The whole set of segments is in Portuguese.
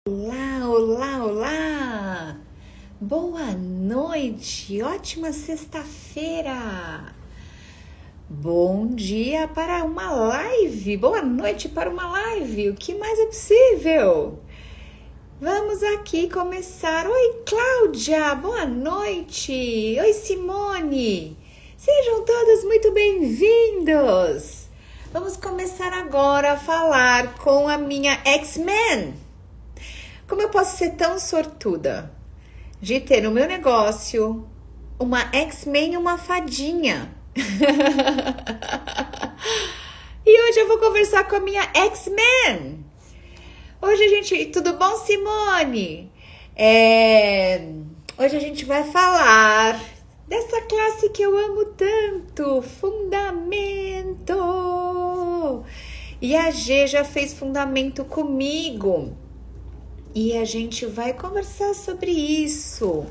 Olá, olá, olá! Boa noite, ótima sexta-feira! Bom dia para uma live, boa noite para uma live, o que mais é possível? Vamos aqui começar. Oi, Cláudia, boa noite! Oi, Simone! Sejam todos muito bem-vindos! Vamos começar agora a falar com a minha X-Men. Como eu posso ser tão sortuda de ter no meu negócio uma X-Men e uma fadinha? E hoje eu vou conversar com a minha X-Men. Hoje a gente... Tudo bom, Simone? Hoje a gente vai falar dessa classe que eu amo tanto, Fundamento. E a G já fez Fundamento comigo. E a gente vai conversar sobre isso,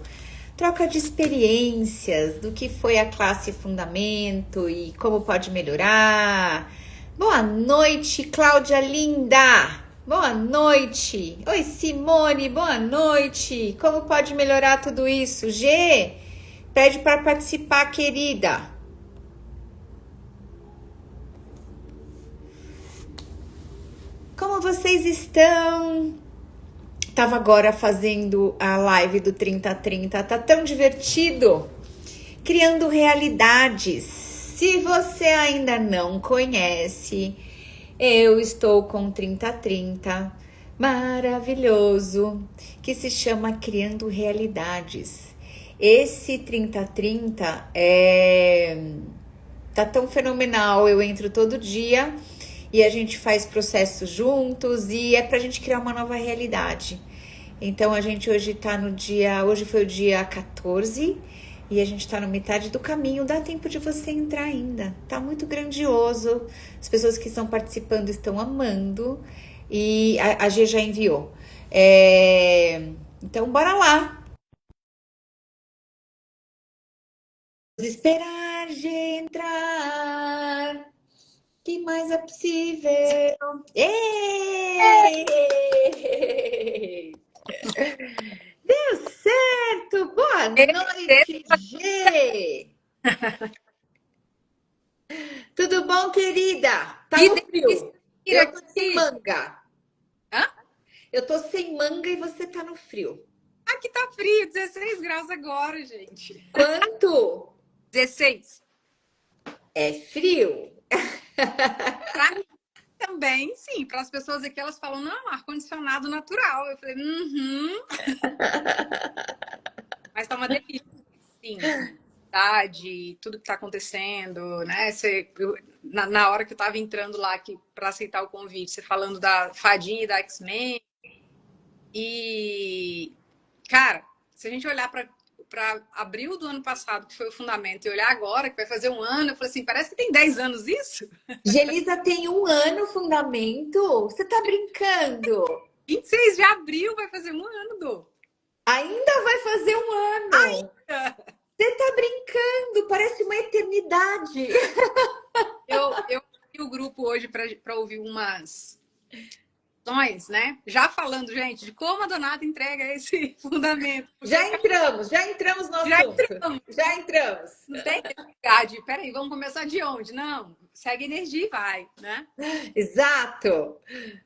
troca de experiências, do que foi a classe Fundamento e como pode melhorar. Boa noite, Cláudia linda! Boa noite! Oi, Simone, boa noite! Como pode melhorar tudo isso? G, pede para participar, querida. Como vocês estão? Tava agora fazendo a live do 3030, tá tão divertido, criando realidades. Se você ainda não conhece, eu estou com 3030, maravilhoso, que se chama Criando Realidades. Esse 3030 tá tão fenomenal, eu entro todo dia e a gente faz processos juntos e é pra gente criar uma nova realidade. Então a gente hoje tá no dia, hoje foi o dia 14 e a gente tá na metade do caminho, dá tempo de você entrar ainda. Tá muito grandioso. As pessoas que estão participando estão amando e a G já enviou. Então bora lá. Vamos esperar G entrar. Que mais é possível? Ei! Deu certo! Boa noite, G! Tudo bom, querida? Tá Que no delícia frio. ir Eu tô sem aqui. manga. Hã? Eu tô sem manga e você tá no frio. Aqui tá frio, 16 graus agora, gente. Quanto? 16. É frio. Pra mim também, sim. Para as pessoas aqui, elas falam, não, ar-condicionado natural. Eu falei, mas tá uma delícia, sim. Cidade, tudo que tá acontecendo, né? Na hora que eu tava entrando lá para aceitar o convite, você falando da Fadinha e da X-Men. E, cara, se a gente olhar para abril do ano passado, que foi o fundamento, e olhar agora, que vai fazer um ano, eu falei assim, parece que tem 10 anos isso. Gelisa tem 1 ano fundamento? Você tá brincando? 26 de abril vai fazer um ano, Dô. Ainda vai fazer 1 ano. Você tá brincando? Parece uma eternidade. Eu vi o grupo hoje para ouvir umas questões, né? Já falando, gente, de como a Donata entrega esse fundamento. Porque, Já entramos no já assunto. entramos. Já entramos. Não tem necessidade. Peraí, vamos começar de onde? Não, segue energia e vai, né? Exato.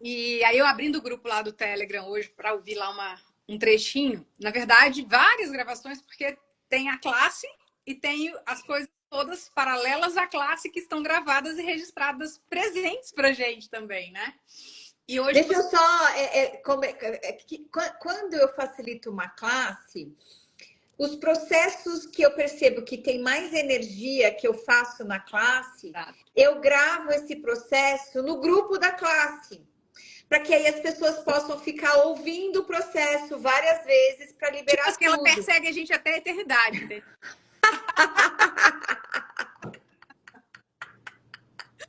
E aí eu abrindo o grupo lá do Telegram hoje para ouvir lá um trechinho. Na verdade, várias gravações, porque tem a classe e tem as coisas todas paralelas à classe que estão gravadas e registradas presentes pra gente também, né? E hoje Deixa eu só. Quando eu facilito uma classe, os processos que eu percebo que tem mais energia que eu faço na classe, eu gravo esse processo no grupo da classe. Para que aí as pessoas possam ficar ouvindo o processo várias vezes para tipo liberar assim, ela tudo. persegue a gente até a eternidade, entendeu?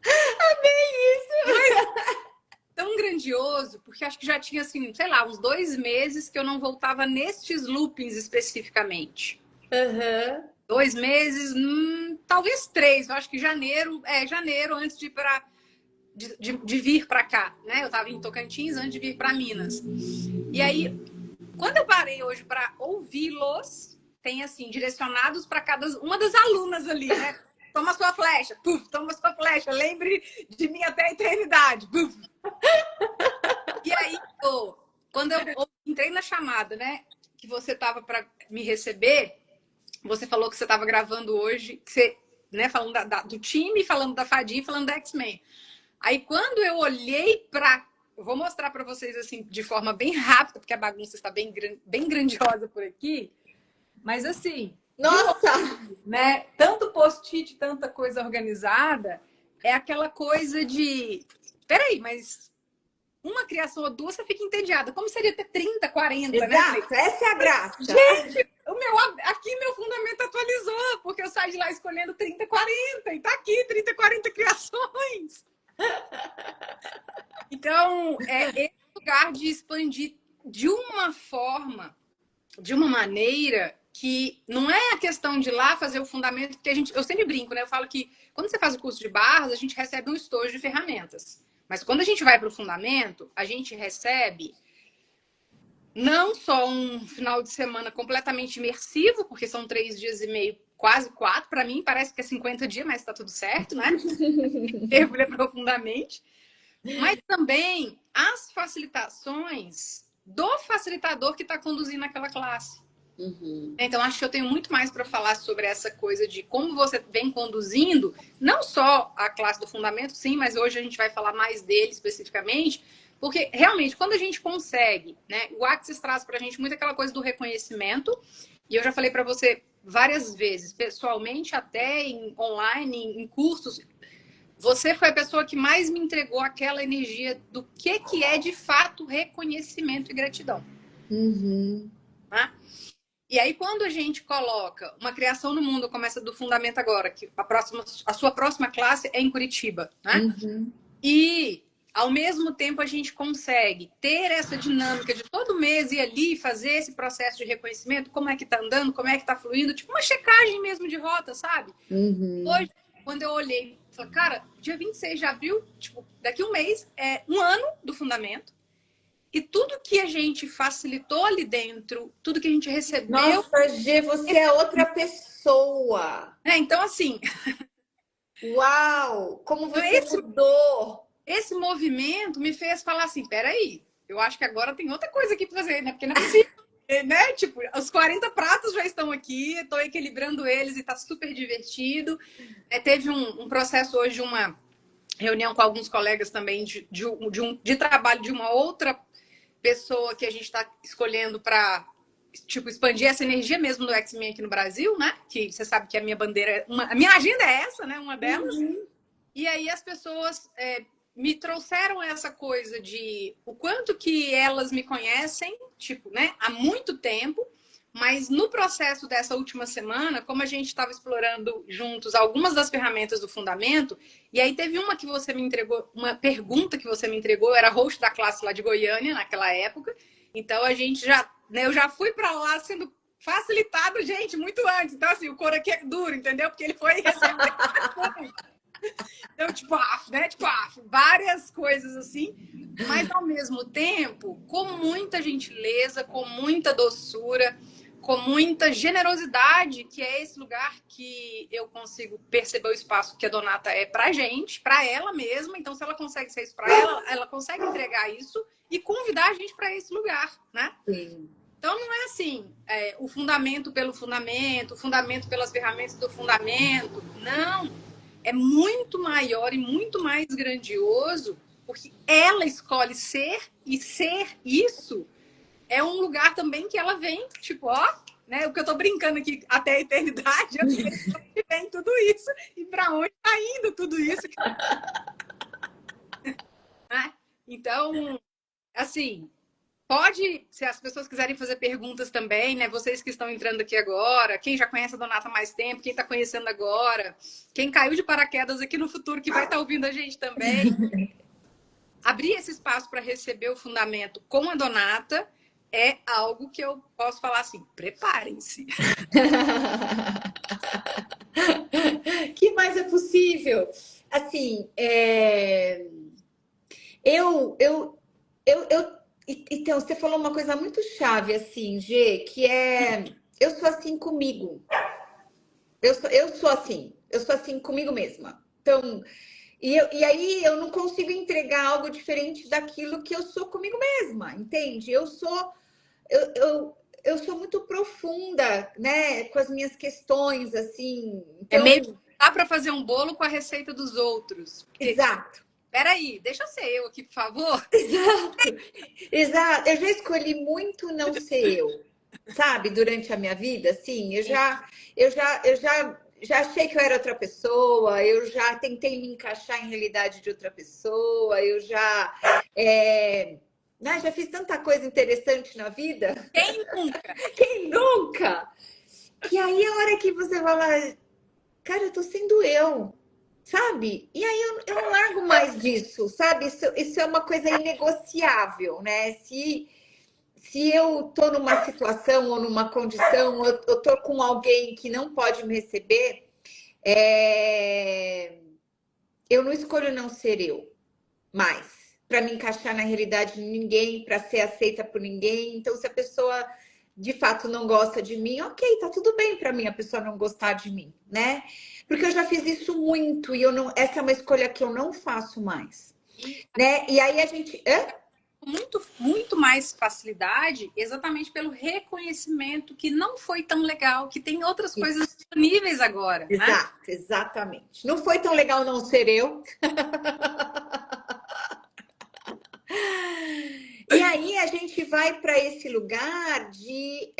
É bem isso. Tão grandioso, porque acho que já tinha, assim, sei lá, uns 2 meses que eu não voltava nestes loopings especificamente. Uhum. 2 meses, talvez 3. Eu acho que janeiro, antes de ir de vir para cá, né? Eu estava em Tocantins antes de vir para Minas. E aí, quando eu parei hoje para ouvi-los, tem assim, direcionados para cada uma das alunas ali, né? Toma sua flecha, puf, toma sua flecha, lembre de mim até a eternidade, puf. E aí, quando eu entrei na chamada, né, que você tava para me receber, você falou que você estava gravando hoje, que você, né, falando do time, falando da Fadinha, falando da X-Men. Aí quando eu olhei para, eu vou mostrar para vocês assim de forma bem rápida, porque a bagunça está bem grandiosa por aqui, mas assim, Nossa! né, tanto post-it, tanta coisa organizada, é aquela coisa de, peraí, mas uma criação ou duas você fica entediada. Como seria ter 30, 40, Exato, né? essa é a graça. Gente, aqui meu fundamento atualizou, porque eu saí de lá escolhendo 30, 40, e tá aqui 30, 40 criações. Então, é esse lugar de expandir de uma forma, de uma maneira que não é a questão de ir lá fazer o fundamento, porque eu sempre brinco, né? Eu falo que quando você faz o curso de barras, a gente recebe um estojo de ferramentas. Mas quando a gente vai para o fundamento, a gente recebe não só um final de semana completamente imersivo, porque são 3 dias e meio, quase 4. Para mim, parece que é 50 dias, mas está tudo certo, né? Mergulha profundamente. Mas também as facilitações do facilitador que está conduzindo aquela classe. Uhum. Então, acho que eu tenho muito mais para falar sobre essa coisa de como você vem conduzindo, não só a classe do fundamento, sim, mas hoje a gente vai falar mais dele especificamente, porque realmente, quando a gente consegue, né, o Axis traz para a gente muito aquela coisa do reconhecimento, e eu já falei para você várias vezes, pessoalmente, até online, em cursos, você foi a pessoa que mais me entregou aquela energia do que é de fato reconhecimento e gratidão. Uhum. Né? E aí, quando a gente coloca uma criação no mundo, começa do fundamento agora, que a sua próxima classe é em Curitiba, né? Uhum. E, ao mesmo tempo, a gente consegue ter essa dinâmica de todo mês ir ali fazer esse processo de reconhecimento, como é que tá andando, como é que tá fluindo, tipo uma checagem mesmo de rota, sabe? Uhum. Hoje, quando eu olhei, falei, cara, dia 26 de abril, tipo, daqui um mês, é um ano do fundamento. E tudo que a gente facilitou ali dentro, tudo que a gente recebeu. Nossa, Gê, você é outra pessoa. Então, assim. Uau! Como você mudou! Esse movimento me fez falar assim: peraí, eu acho que agora tem outra coisa aqui pra fazer, né? Porque não é possível. Né? Tipo, os 40 pratos já estão aqui, estou equilibrando eles e tá super divertido. Teve um processo hoje, uma reunião com alguns colegas também de trabalho de uma outra pessoa que a gente está escolhendo para tipo, expandir essa energia mesmo do X-Men aqui no Brasil, né? Que você sabe que a minha bandeira, a minha agenda é essa, né? Uma delas. Uhum. E aí as pessoas me trouxeram essa coisa de o quanto que elas me conhecem, tipo, né? Há muito tempo. Mas no processo dessa última semana, como a gente estava explorando juntos algumas das ferramentas do fundamento, e aí teve uma que você me entregou, uma pergunta que você me entregou, eu era host da classe lá de Goiânia naquela época, então a gente já, né, eu já fui para lá sendo facilitado, gente, muito antes. Então, assim, o couro aqui é duro, entendeu? Porque ele foi receber. Então, tipo, né? Tipo, várias coisas assim, mas ao mesmo tempo, com muita gentileza, com muita doçura, com muita generosidade, que é esse lugar que eu consigo perceber o espaço que a Donata é pra gente, pra ela mesma. Então, se ela consegue ser isso pra ela, ela consegue entregar isso e convidar a gente pra esse lugar, né? Sim. Então, não é assim, o fundamento pelo fundamento, o fundamento pelas ferramentas do fundamento. Não. É muito maior e muito mais grandioso, porque ela escolhe ser, e ser isso é um lugar também que ela vem, tipo, ó, né? O que eu tô brincando aqui até a eternidade, eu sei de onde vem tudo isso e para onde tá indo tudo isso. Né? Então, assim, pode, se as pessoas quiserem fazer perguntas também, né? Vocês que estão entrando aqui agora, quem já conhece a Donata há mais tempo, quem está conhecendo agora, quem caiu de paraquedas aqui no futuro, que vai estar ouvindo a gente também. Abrir esse espaço para receber o fundamento com a Donata é algo que eu posso falar assim, preparem-se. Que mais é possível? Assim, Então, você falou uma coisa muito chave, assim, Gê, que é eu sou assim comigo. Eu sou assim comigo mesma. Então, e aí eu não consigo entregar algo diferente daquilo que eu sou comigo mesma, entende? Eu, eu, eu sou muito profunda, né, com as minhas questões, assim. É meio Então, que dá para fazer um bolo com a receita dos outros. Porque, exato, peraí, deixa eu ser eu aqui, por favor. exato, exato. Eu já escolhi muito não ser eu, sabe, durante a minha vida, assim, já achei que eu era outra pessoa, eu já tentei me encaixar em realidade de outra pessoa, né, já fiz tanta coisa interessante na vida. Quem nunca? Quem nunca? Que aí a hora que você fala, cara, eu tô sendo eu, sabe? E aí eu não largo mais disso, sabe? Isso é uma coisa inegociável, né? Se eu tô numa situação ou numa condição, eu tô com alguém que não pode me receber, é, eu não escolho não ser eu mais. Para me encaixar na realidade de ninguém, para ser aceita por ninguém. Então, se a pessoa de fato não gosta de mim, ok, tá tudo bem para mim a pessoa não gostar de mim, né? Porque eu já fiz isso muito e eu não, essa é uma escolha que eu não faço mais, E né? E aí a gente, hã? com muito mais facilidade, exatamente pelo reconhecimento que não foi tão legal, que tem outras coisas disponíveis agora, né? Exato, exatamente. Não foi tão legal não ser eu. E aí a gente vai para esse lugar de.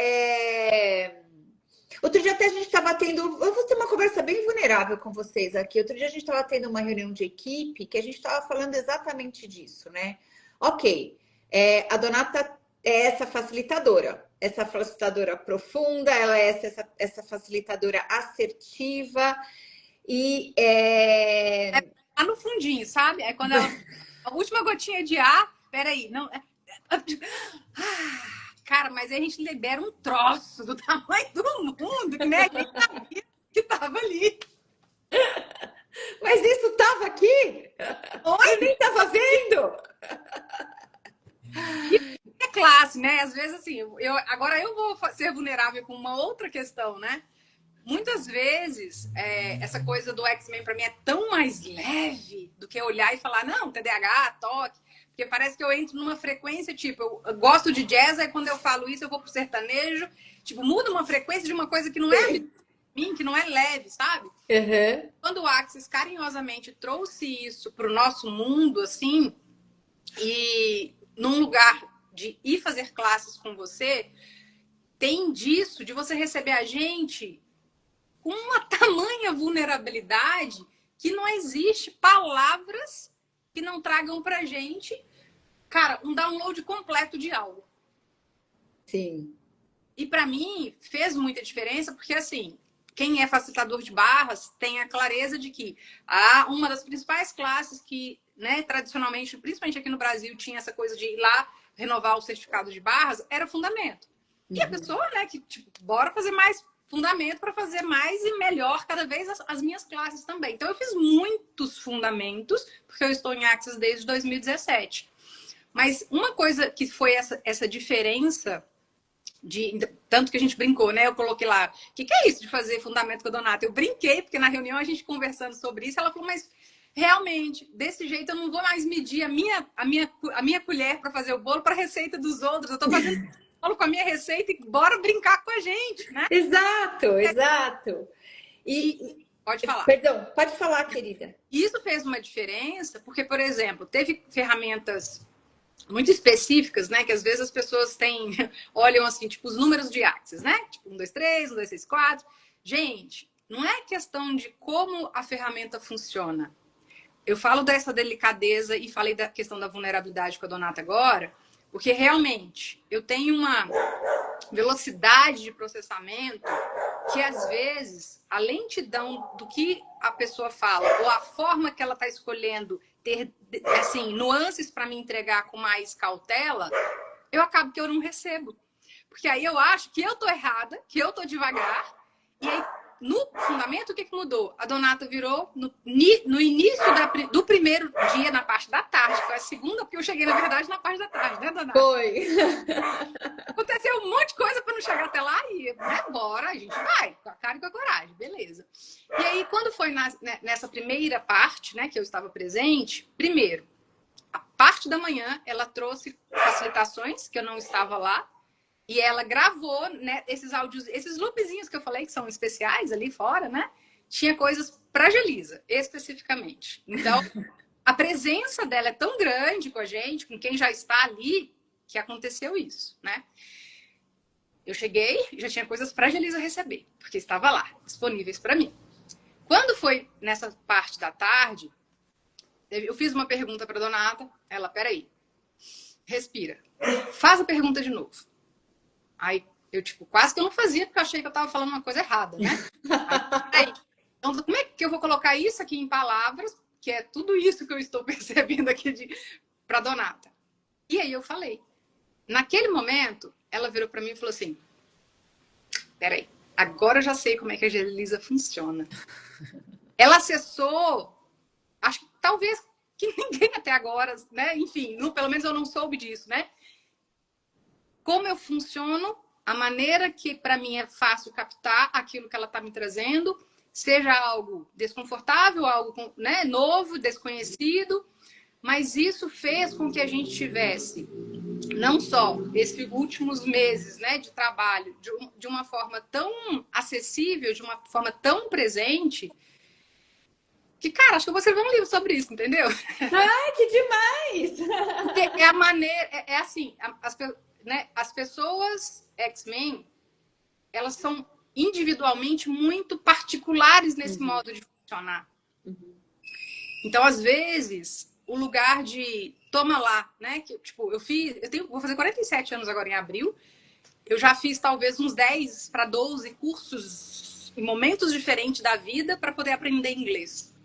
Outro dia até a gente estava tendo. Eu vou ter uma conversa bem vulnerável com vocês aqui. Outro dia a gente estava tendo uma reunião de equipe que a gente estava falando exatamente disso, né? Ok, a Donata é essa facilitadora profunda, ela é essa facilitadora assertiva e Tá no fundinho, sabe? É quando ela. A última gotinha de ar. Peraí, não. Cara, mas aí a gente libera um troço do tamanho do mundo, que nem a gente sabia que tava ali. mas isso estava aqui? Oi? Eu nem estava vendo. É classe, né? Às vezes, assim, agora eu vou ser vulnerável com uma outra questão, né? Muitas vezes, essa coisa do X-Men para mim é tão mais leve do que olhar e falar, não, TDAH, toque, porque parece que eu entro numa frequência, tipo, eu gosto de jazz, aí quando eu falo isso, eu vou pro sertanejo, tipo, muda uma frequência de uma coisa que não é mim, que não é leve, sabe? Uhum. Quando o Axis carinhosamente trouxe isso pro nosso mundo, assim, e num lugar de ir fazer classes com você, tem disso, de você receber a gente com uma tamanha vulnerabilidade que não existe palavras que não tragam pra gente, cara, um download completo de algo. Sim. E para mim fez muita diferença, porque assim, quem é facilitador de barras tem a clareza de que uma das principais classes que, né, tradicionalmente, principalmente aqui no Brasil, tinha essa coisa de ir lá renovar o certificado de barras, era fundamento. E a pessoa, né, que tipo, bora fazer mais fundamento para fazer mais e melhor cada vez as minhas classes também. Então eu fiz muitos fundamentos, porque eu estou em Axis desde 2017. Mas uma coisa que foi essa diferença tanto que a gente brincou, né? Eu coloquei lá, o que é isso de fazer fundamento com a Donata? Eu brinquei, porque na reunião a gente conversando sobre isso, ela falou, mas realmente, desse jeito eu não vou mais medir a minha colher para fazer o bolo para a receita dos outros. Eu estou fazendo bolo com a minha receita e bora brincar com a gente, né? Exato, exato. Pode falar. Perdão, pode falar, querida. Isso fez uma diferença, porque, por exemplo, teve ferramentas muito específicas, né? Que às vezes as pessoas olham assim, tipo, os números de Axis, né? Tipo, 1, 2, 3, 1, 2, 3, 4. Gente, não é questão de como a ferramenta funciona. Eu falo dessa delicadeza e falei da questão da vulnerabilidade com a Donata agora, porque realmente eu tenho uma velocidade de processamento que às vezes a lentidão do que a pessoa fala ou a forma que ela está escolhendo ter assim nuances para me entregar com mais cautela, eu acabo que eu não recebo, porque aí eu acho que eu tô errada, que eu tô devagar, e aí no fundamento, o que mudou? A Donata virou no início do primeiro dia, na parte da tarde, foi a segunda, porque eu cheguei, na verdade, na parte da tarde, né, Donata? Foi. Aconteceu um monte de coisa para não chegar até lá e bora, a gente vai, com a cara e com a coragem, beleza. E aí, quando foi nessa primeira parte, né, que eu estava presente, primeiro, a parte da manhã, ela trouxe facilitações, que eu não estava lá, e ela gravou, né, esses áudios, esses loopzinhos que eu falei, que são especiais ali fora, né? Tinha coisas para Gelisa, especificamente. Então, a presença dela é tão grande com a gente, com quem já está ali, que aconteceu isso, né? Eu cheguei, já tinha coisas para Gelisa receber, porque estava lá, disponíveis para mim. Quando foi nessa parte da tarde, eu fiz uma pergunta para Donata, ela, peraí, respira, faz a pergunta de novo. Aí eu, tipo, quase que eu não fazia, porque eu achei que eu tava falando uma coisa errada, né? Aí, então, como é que eu vou colocar isso aqui em palavras, que é tudo isso que eu estou percebendo aqui pra Donata? E aí eu falei. Naquele momento, ela virou pra mim e falou assim, peraí, agora eu já sei como é que a Gelisa funciona. Ela acessou, acho que talvez que ninguém até agora, né? Enfim, pelo menos eu não soube disso, né? Como eu funciono, a maneira que para mim é fácil captar aquilo que ela está me trazendo, seja algo desconfortável, algo, né, novo, desconhecido, mas isso fez com que a gente tivesse não só esses últimos meses, né, de trabalho de uma forma tão acessível, de uma forma tão presente, que, cara, acho que eu vou escrever um livro sobre isso, entendeu? Ai, que demais! Porque é a maneira, é assim, né, as pessoas X-Men, elas são individualmente muito particulares nesse modo de funcionar. Então, às vezes, o lugar de toma lá, né? Que, tipo, vou fazer 47 anos agora em abril. Eu já fiz talvez uns 10 para 12 cursos em momentos diferentes da vida para poder aprender inglês.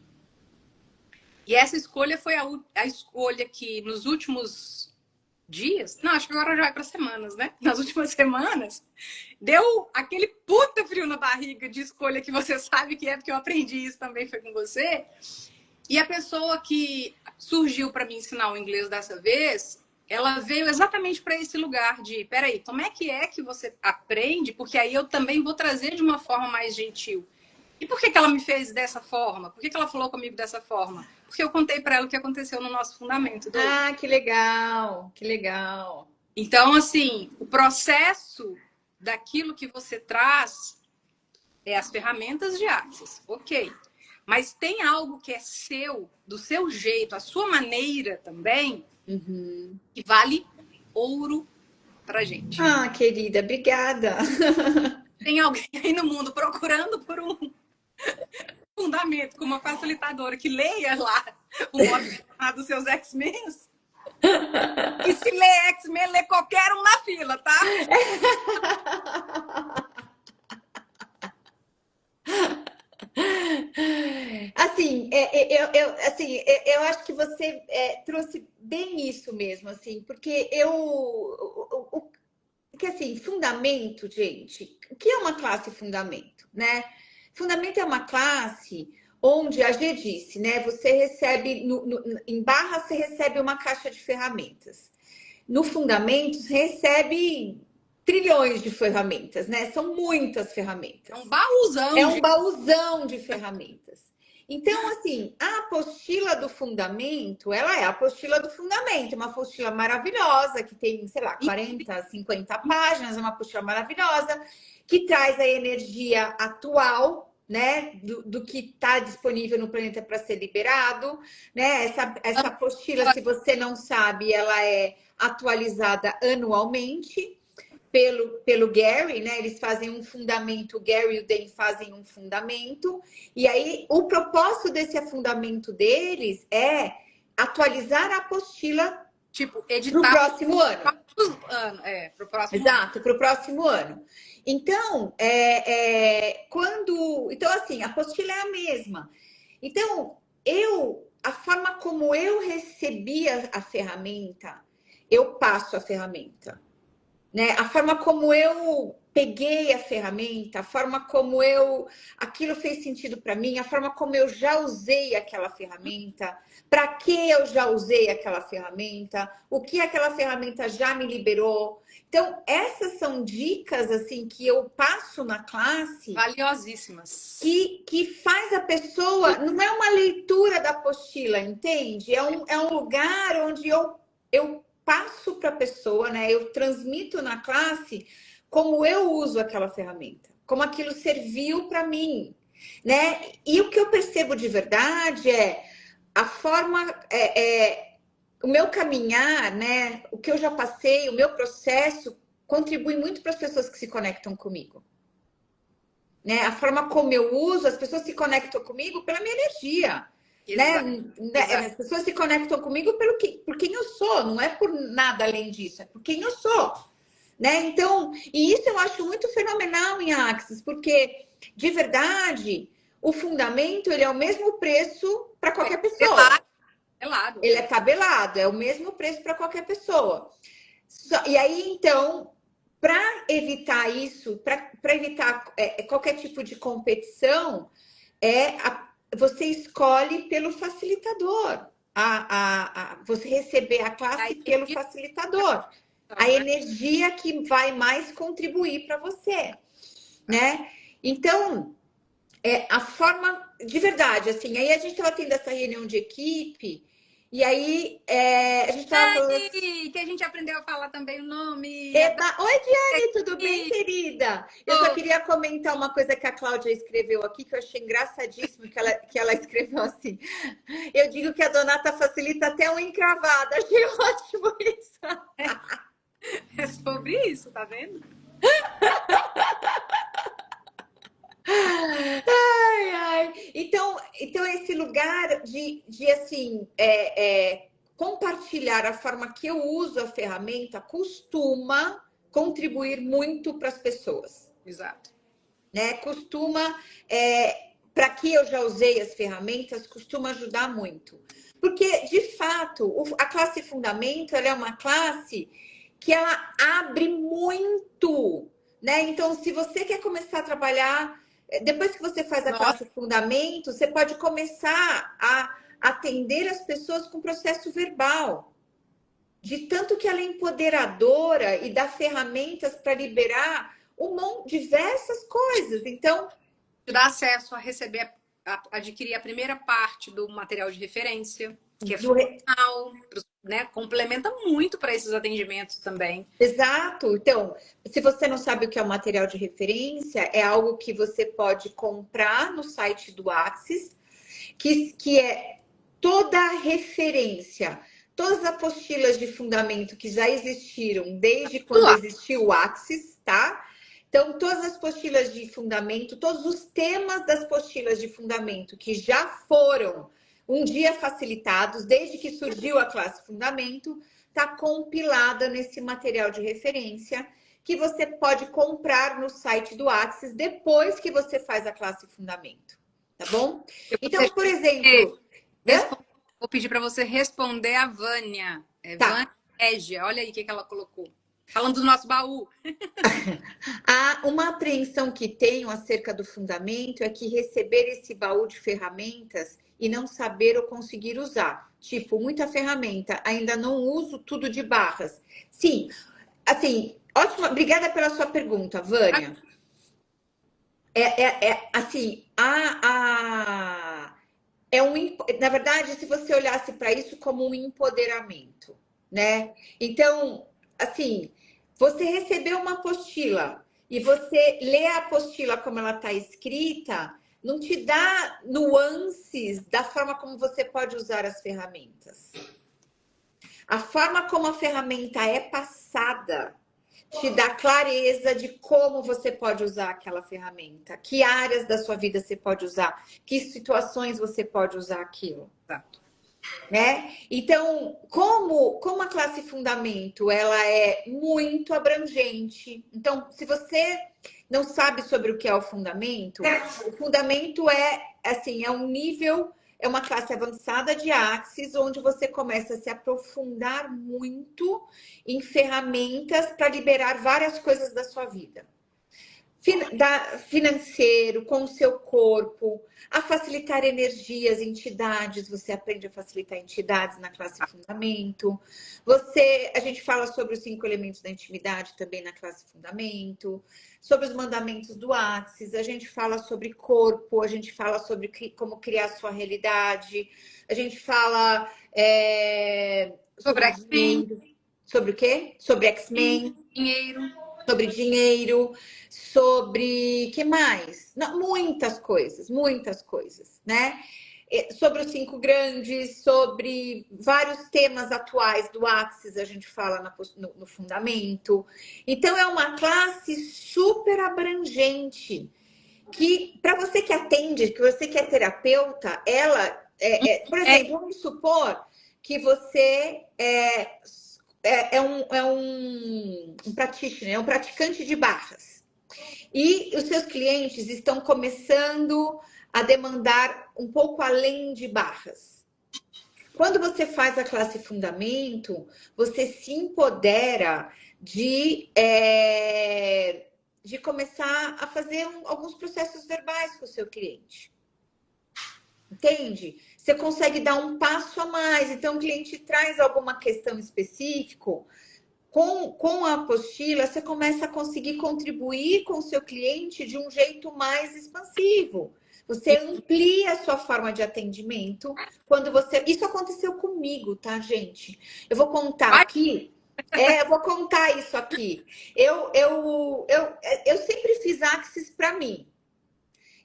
E essa escolha foi a escolha que nos últimos dias, não, acho que agora já é para semanas, né? Nas últimas semanas, deu aquele puta frio na barriga de escolha que você sabe que é, porque eu aprendi isso também, foi com você. E a pessoa que surgiu para me ensinar o inglês dessa vez, ela veio exatamente para esse lugar de, peraí, como é que você aprende? Porque aí eu também vou trazer de uma forma mais gentil. E por que ela me fez dessa forma? Por que ela falou comigo dessa forma? Porque eu contei para ela o que aconteceu no nosso fundamento. Ah, que legal, que legal. Então, assim, o processo daquilo que você traz é as ferramentas de Access, ok. Mas tem algo que é seu, do seu jeito, a sua maneira também, que vale ouro pra gente. Ah, querida, obrigada. Tem alguém aí no mundo procurando por um fundamento com uma facilitadora que leia lá o modo dos seus X-Men. E se lê X-Men, lê qualquer um na fila, tá? Assim, eu acho que você trouxe bem isso mesmo, assim, porque porque assim, fundamento, gente, o que é uma classe fundamento, né? Fundamento é uma classe onde a G disse, né? Você recebe, em barra, você recebe uma caixa de ferramentas. No Fundamentos, recebe trilhões de ferramentas, né? São muitas ferramentas. É um baúzão. É um baúzão de ferramentas. Então, assim, a apostila do fundamento, ela é a apostila do fundamento, uma apostila maravilhosa, que tem, sei lá, 40, 50 páginas, uma apostila maravilhosa, que traz a energia atual, né, do que está disponível no planeta para ser liberado, né? Essa apostila, se você não sabe, ela é atualizada anualmente pelo Gary, né? Eles fazem um fundamento, o Gary e o Dan fazem um fundamento, e aí o propósito desse fundamento deles é atualizar a apostila, tipo, editar para o próximo ano. Pro próximo Exato, para o próximo ano. Então, então, assim, a apostila é a mesma. Então, a forma como eu recebi a ferramenta, eu passo a ferramenta. Né? A forma como eu peguei a ferramenta, a forma como aquilo fez sentido para mim, a forma como eu já usei aquela ferramenta, para que eu já usei aquela ferramenta, o que aquela ferramenta já me liberou. Então, essas são dicas assim que eu passo na classe, valiosíssimas, que faz a pessoa, não é uma leitura da apostila, entende? É um lugar onde eu passo para a pessoa, né? Eu transmito na classe como eu uso aquela ferramenta, como aquilo serviu para mim, né? E o que eu percebo de verdade é a forma, o meu caminhar, né? O que eu já passei, o meu processo contribui muito para as pessoas que se conectam comigo. Né? A forma como eu uso, as pessoas se conectam comigo pela minha energia. Né? Exato. As pessoas se conectam comigo por quem eu sou, não é por nada além disso, é por quem eu sou. Né? Então, e isso eu acho muito fenomenal em Axis, porque de verdade o fundamento ele é o mesmo preço para qualquer pessoa. Tabelado. Ele é tabelado, é o mesmo preço para qualquer pessoa. E aí, então, para evitar isso, para evitar qualquer tipo de competição, você escolhe pelo facilitador. Você receber a classe pelo facilitador. A energia que vai mais contribuir para você, né? Então, a forma de verdade, assim, aí a gente estava tendo essa reunião de equipe, e aí a gente estava falando. Que a gente aprendeu a falar também o nome. Oi, Diane, tudo bem, querida? Eu só queria comentar uma coisa que a Cláudia escreveu aqui, que eu achei engraçadíssimo, que ela escreveu assim. Eu digo que a Donata facilita até um encravado. Achei ótimo isso. É sobre isso, tá vendo? Ai, ai. Então esse lugar de assim, compartilhar a forma que eu uso a ferramenta costuma contribuir muito para as pessoas. Exato. Né? Costuma, para que eu já usei as ferramentas, costuma ajudar muito. Porque, de fato, a classe Fundamento ela é uma classe que ela abre muito. Né? Então, se você quer começar a trabalhar, depois que você faz a classe Fundamento, você pode começar a atender as pessoas com processo verbal. De tanto que ela é empoderadora e dá ferramentas para liberar diversas coisas. Então, te dá acesso a receber, adquirir a primeira parte do material de referência, que é fundamental, né? Complementa muito para esses atendimentos também. Exato. Então, se você não sabe o que é o material de referência, é algo que você pode comprar no site do Axis, que é toda a referência, todas as apostilas de fundamento que já existiram desde quando existiu o Axis, tá? Então, todas as apostilas de fundamento, todos os temas das apostilas de fundamento que já foram um dia facilitados, desde que surgiu a classe Fundamento, está compilada nesse material de referência que você pode comprar no site do Axis depois que você faz a classe Fundamento, tá bom? Então, por exemplo... Vou pedir para você responder a Vânia. Tá. Vânia Régia, olha aí o que ela colocou. Falando do nosso baú. Uma apreensão que tenho acerca do fundamento é que receber esse baú de ferramentas e não saber ou conseguir usar. Tipo, muita ferramenta, ainda não uso tudo de barras. Sim, assim, ótima, obrigada pela sua pergunta, Vânia. Assim, na verdade, se você olhasse para isso como um empoderamento, né? Então, assim, você recebeu uma apostila e você lê a apostila como ela está escrita, não te dá nuances da forma como você pode usar as ferramentas. A forma como a ferramenta é passada te dá clareza de como você pode usar aquela ferramenta, que áreas da sua vida você pode usar, que situações você pode usar aquilo. Exato. Né? Então, como a classe Fundamento ela é muito abrangente. Então, se você não sabe sobre o que é o fundamento é um nível, é uma classe avançada de Axis, onde você começa a se aprofundar muito em ferramentas para liberar várias coisas da sua vida. financeiro, com o seu corpo, a facilitar energias, entidades, você aprende a facilitar entidades na classe Fundamento. A gente fala sobre os 5 elementos da intimidade também na classe Fundamento, sobre os mandamentos do Axis, a gente fala sobre corpo, a gente fala sobre como criar sua realidade, a gente fala Sobre X-Men. Sobre o quê? Sobre X-Men. Dinheiro. Sobre dinheiro, sobre que mais? Não, muitas coisas, né? Sobre os 5 grandes, sobre vários temas atuais do Axis, a gente fala no Fundamento. Então, é uma classe super abrangente, que para você que atende, que você que é terapeuta, ela, por exemplo, vamos supor que você um practitioner, é um praticante de barras. E os seus clientes estão começando a demandar um pouco além de barras. Quando você faz a classe Fundamento, você se empodera de começar a fazer alguns processos verbais com o seu cliente. Entende? Você consegue dar um passo a mais. Então, o cliente traz alguma questão específica. Com a apostila, você começa a conseguir contribuir com o seu cliente de um jeito mais expansivo. Você amplia a sua forma de atendimento. Isso aconteceu comigo, tá, gente? Eu vou contar aqui. Eu vou contar isso aqui. Eu sempre fiz Axis para mim.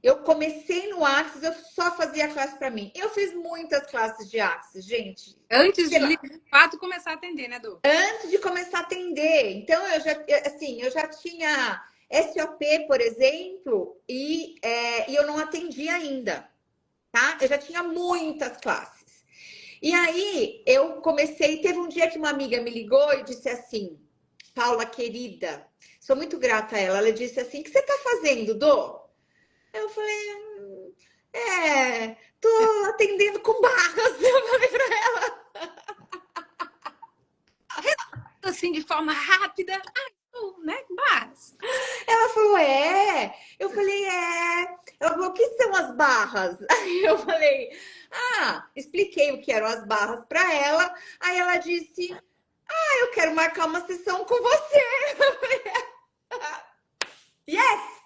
Eu comecei no Axis, eu só fazia classe para mim. Eu fiz muitas classes de Axis, gente. Antes de fato começar a atender, né, Dô? Antes de começar a atender. Então, eu já tinha SOP, por exemplo, e eu não atendia ainda, tá? Eu já tinha muitas classes. E aí, eu comecei... Teve um dia que uma amiga me ligou e disse assim, Paula, querida, sou muito grata a ela. Ela disse assim, o que você tá fazendo, Dô? Eu falei, tô atendendo com barras. Eu falei pra ela. Assim, de forma rápida. Né? Barras. Ela falou, Eu falei, Ela falou, o que são as barras? Aí eu falei, expliquei o que eram as barras pra ela. Aí ela disse, eu quero marcar uma sessão com você. Eu falei, yes!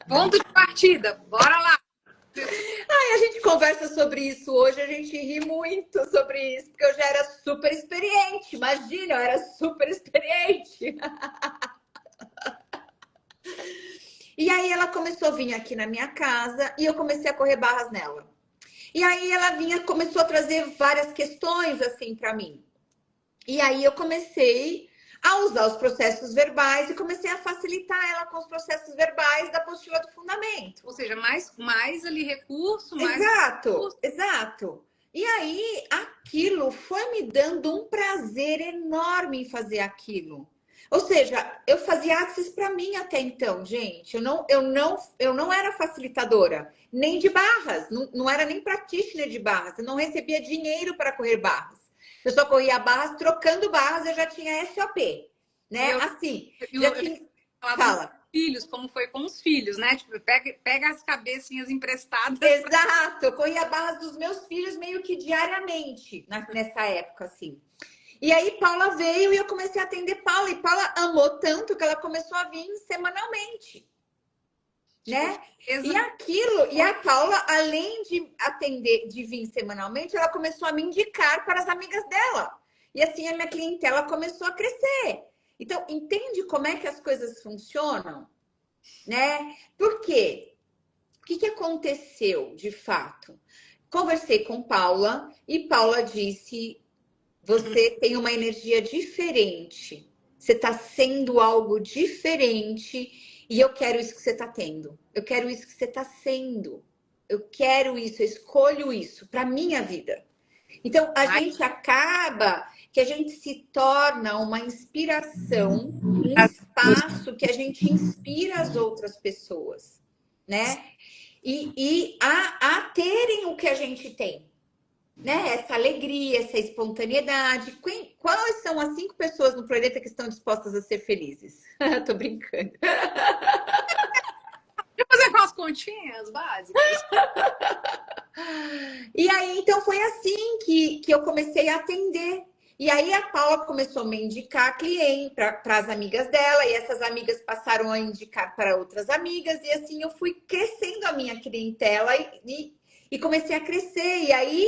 Ponto de partida, bora lá! A gente conversa sobre isso hoje, a gente ri muito sobre isso, porque eu já era super experiente. Imagina, eu era super experiente. E aí ela começou a vir aqui na minha casa e eu comecei a correr barras nela. E aí ela começou a trazer várias questões assim para mim. E aí eu comecei a usar os processos verbais e comecei a facilitar ela com os processos verbais da apostila do Fundamento. Ou seja, mais ali recurso, mais... Exato. E aí, aquilo foi me dando um prazer enorme em fazer aquilo. Ou seja, eu fazia Axis para mim até então, gente. Eu não era facilitadora, nem de barras. Não era nem practitioner de barras. Eu não recebia dinheiro para correr barras. Eu só corria barras, trocando barras, eu já tinha SOP, né? Fala. Filhos, como foi com os filhos, né? Tipo, pega as cabecinhas emprestadas. Exato, eu corria barras dos meus filhos meio que diariamente, nessa época, assim. E aí, Paula veio e eu comecei a atender Paula. E Paula amou tanto que ela começou a vir semanalmente. Né? E a Paula, além de atender, de vir semanalmente, ela começou a me indicar para as amigas dela. E assim a minha clientela começou a crescer. Então, entende como é que as coisas funcionam? Né? Por quê? O que aconteceu de fato? Conversei com Paula e Paula disse: você tem uma energia diferente. Você está sendo algo diferente. E eu quero isso que você está tendo. Eu quero isso que você está sendo. Eu quero isso, eu escolho isso para minha vida. Então, a gente acaba que a gente se torna uma inspiração, um espaço que a gente inspira as outras pessoas, né? E a terem o que a gente tem, né? Essa alegria, essa espontaneidade. Quais são as 5 pessoas no planeta que estão dispostas a ser felizes? Tô brincando. continhas básicas. E aí, então, foi assim que eu comecei a atender. E aí, a Paula começou a me indicar cliente para as amigas dela, e essas amigas passaram a indicar para outras amigas, e assim eu fui crescendo a minha clientela e comecei a crescer. E aí,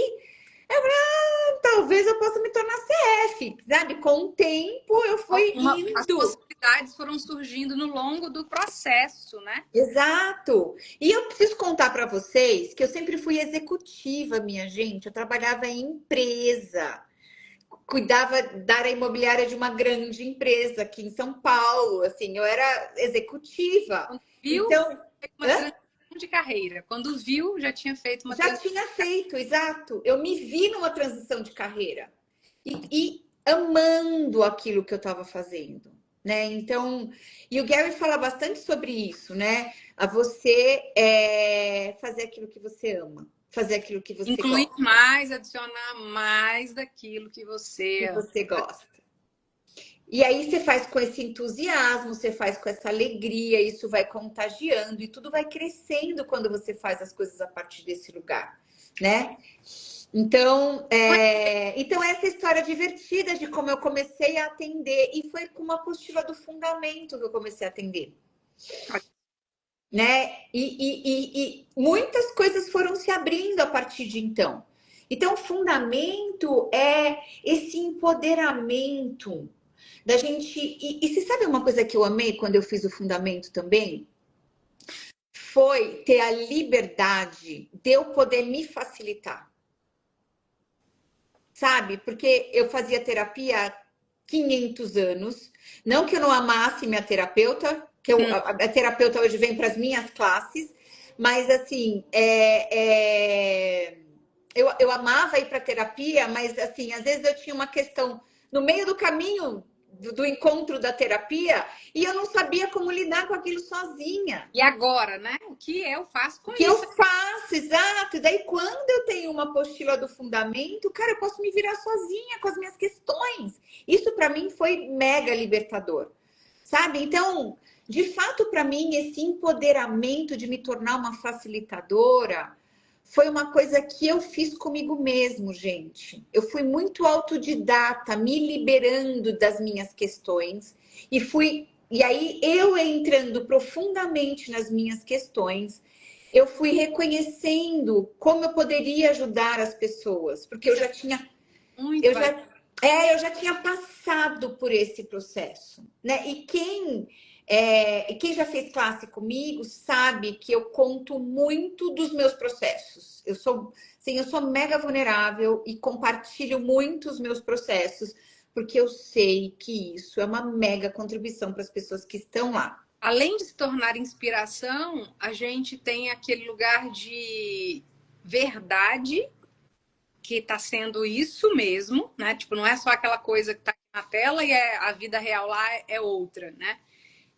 eu falei, talvez eu possa me tornar CF, sabe? Com o tempo, eu fui As indo. possibilidades foram surgindo no longo do processo, né? Exato. E eu preciso contar para vocês que eu sempre fui executiva, minha gente. Eu trabalhava em empresa, cuidava da área imobiliária de uma grande empresa aqui em São Paulo. Assim, eu era executiva. Quando viu, Então, fez uma transição de carreira. Quando viu, já tinha feito uma já transição. tinha feito, exato. Eu me vi numa transição de carreira e amando aquilo que eu estava fazendo, né? Então, e o Gary fala bastante sobre isso, né? A você fazer aquilo que você ama, fazer aquilo que você Incluir gosta, mais, adicionar mais daquilo que você que ama. você gosta. E aí você faz com esse entusiasmo, você faz com essa alegria, isso vai contagiando e tudo vai crescendo quando você faz as coisas a partir desse lugar, né? Então, então essa história divertida de como eu comecei a atender e foi com uma apostila do fundamento que eu comecei a atender, né? E muitas coisas foram se abrindo a partir de então. Então, o fundamento é esse empoderamento da gente. E você sabe uma coisa que eu amei quando eu fiz o fundamento também? Foi ter a liberdade de eu poder me facilitar. Sabe? Porque eu fazia terapia há 500 anos. Não que eu não amasse minha terapeuta, que a terapeuta hoje vem para as minhas classes, mas assim, eu amava ir para terapia, mas assim, às vezes eu tinha uma questão no meio do caminho do encontro da terapia e eu não sabia como lidar com aquilo sozinha. E agora, né? O que eu faço com Que isso? eu faço, exato. E daí, quando eu tenho uma apostila do fundamento, cara, eu posso me virar sozinha com as minhas questões. Isso para mim foi mega libertador, sabe? Então, de fato, para mim, esse empoderamento de me tornar uma facilitadora foi uma coisa que eu fiz comigo mesmo, gente. Eu fui muito autodidata, me liberando das minhas questões e fui. E aí, eu entrando profundamente nas minhas questões, eu fui reconhecendo como eu poderia ajudar as pessoas, porque eu já tinha, Muito eu já tinha passado por esse processo, né? E quem já fez classe comigo sabe que eu conto muito dos meus processos. Eu sou mega vulnerável e compartilho muito os meus processos, porque eu sei que isso é uma mega contribuição para as pessoas que estão lá. Além de se tornar inspiração, a gente tem aquele lugar de verdade que está sendo isso mesmo, né? Tipo, não é só aquela coisa que está na tela e a vida real lá é outra, né?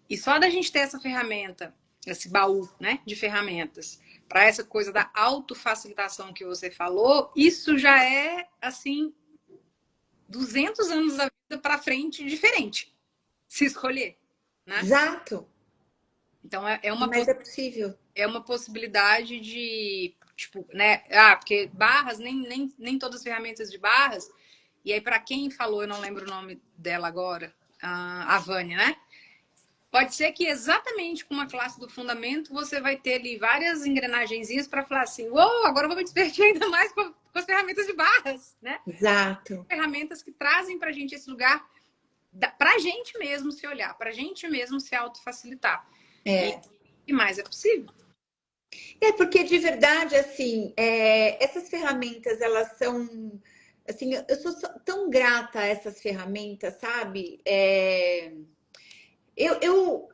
E só da gente ter essa ferramenta, esse baú, né, de ferramentas, para essa coisa da autofacilitação que você falou, isso já é, assim, 200 anos da vida para frente diferente, se escolher, né? Exato. Então, Mas é possível. é uma possibilidade de, tipo, né? Porque barras, nem todas as ferramentas de barras. E aí, para quem falou, eu não lembro o nome dela agora, a Vânia, né? Pode ser que exatamente com uma classe do fundamento você vai ter ali várias engrenagenzinhas para falar assim: uou, agora eu vou me divertir ainda mais com as ferramentas de barras, né? Exato. Ferramentas que trazem para a gente esse lugar, para a gente mesmo se olhar, para a gente mesmo se autofacilitar. E mais é possível. Porque de verdade, assim, essas ferramentas, elas são, assim, eu sou tão grata a essas ferramentas, sabe? Eu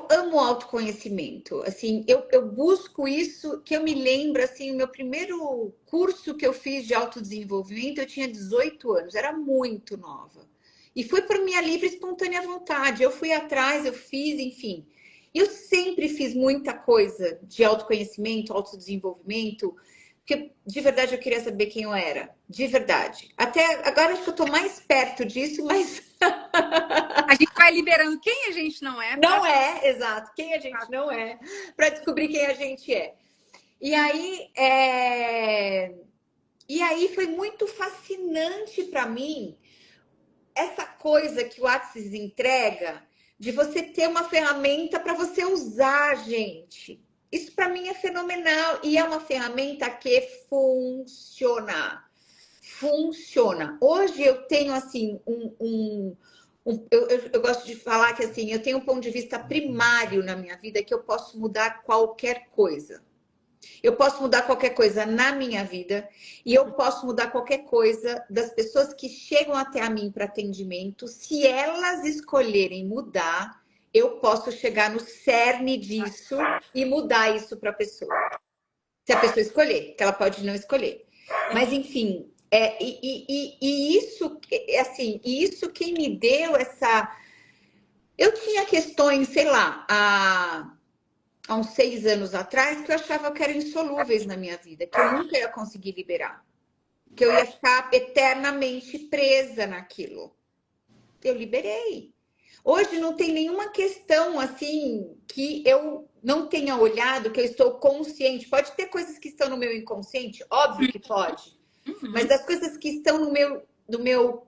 amo autoconhecimento, assim, eu busco isso, que eu me lembro, assim, o meu primeiro curso que eu fiz de autodesenvolvimento, eu tinha 18 anos, era muito nova. E foi por minha livre e espontânea vontade, eu fui atrás, eu fiz, enfim. Eu sempre fiz muita coisa de autoconhecimento, autodesenvolvimento, porque de verdade eu queria saber quem eu era. De verdade. Até agora acho que eu tô mais perto disso, mas A gente vai liberando quem a gente não é para não é, exato, quem a gente não é, para descobrir quem a gente é. E aí, e aí foi muito fascinante para mim essa coisa que o Axis entrega de você ter uma ferramenta para você usar, gente. Isso para mim é fenomenal e é uma ferramenta que funciona. Funciona. Hoje eu tenho assim eu gosto de falar que assim eu tenho um ponto de vista primário na minha vida que eu posso mudar qualquer coisa. Eu posso mudar qualquer coisa na minha vida e eu posso mudar qualquer coisa das pessoas que chegam até a mim para atendimento. Se elas escolherem mudar, eu posso chegar no cerne disso e mudar isso para a pessoa. Se a pessoa escolher, que ela pode não escolher. Mas enfim, isso assim, isso quem me deu essa. Eu tinha questões, sei lá, há uns 6 anos atrás que eu achava que eram insolúveis na minha vida, que eu nunca ia conseguir liberar, que eu ia ficar eternamente presa naquilo. Eu liberei. Hoje não tem nenhuma questão assim que eu não tenha olhado, que eu estou consciente. Pode ter coisas que estão no meu inconsciente, óbvio que pode, mas as coisas que estão no meu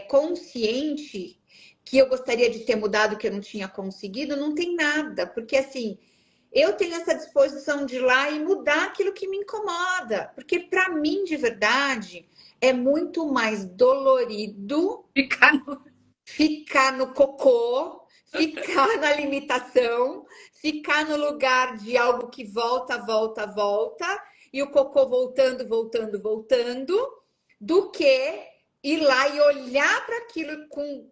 consciente, que eu gostaria de ter mudado, que eu não tinha conseguido, não tem nada, porque assim eu tenho essa disposição de ir lá e mudar aquilo que me incomoda. Porque, para mim, de verdade, é muito mais dolorido ficar no cocô, ficar na limitação, ficar no lugar de algo que volta, volta, volta, e o cocô voltando, voltando, voltando, do que ir lá e olhar para aquilo com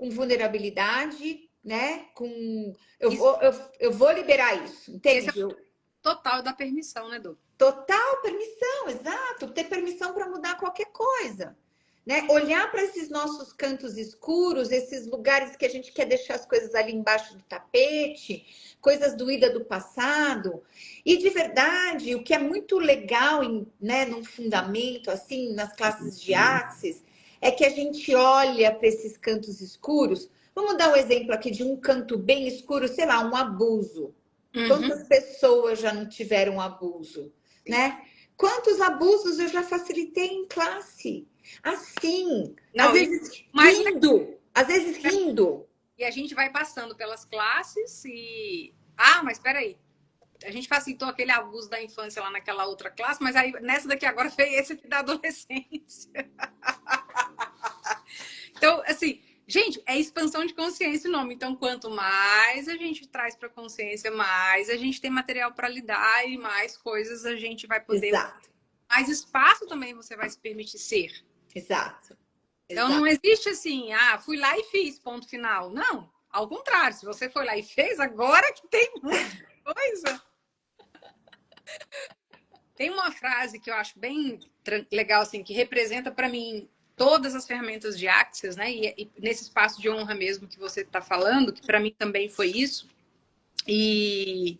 vulnerabilidade, né? Eu vou liberar isso, esse é entende? o total da permissão, né, Dô? Total permissão, exato. Ter permissão para mudar qualquer coisa, né? Olhar para esses nossos cantos escuros, esses lugares que a gente quer deixar as coisas ali embaixo do tapete, coisas doídas do passado. E de verdade, o que é muito legal, né, num fundamento assim, nas classes de Axis, é que a gente olha para esses cantos escuros. Vamos dar um exemplo aqui de um canto bem escuro, sei lá, um abuso. Quantas pessoas já não tiveram abuso, né? Quantos abusos eu já facilitei em classe? Assim, Não, às vezes rindo. E a gente vai passando pelas classes e. Ah, mas espera aí. A gente facilitou aquele abuso da infância lá naquela outra classe, mas aí nessa daqui agora foi esse aqui da adolescência. Então, assim, gente, é expansão de consciência o nome. Então, quanto mais a gente traz para consciência, mais a gente tem material para lidar e mais coisas a gente vai poder. Exato. Mais espaço também você vai se permitir ser. Exato. Então, não existe assim, ah, fui lá e fiz, ponto final. Não, ao contrário, se você foi lá e fez, agora que tem muita coisa. Tem uma frase que eu acho bem legal, assim, que representa para mim todas as ferramentas de Axis, né? E nesse espaço de honra mesmo que você está falando, que para mim também foi isso. E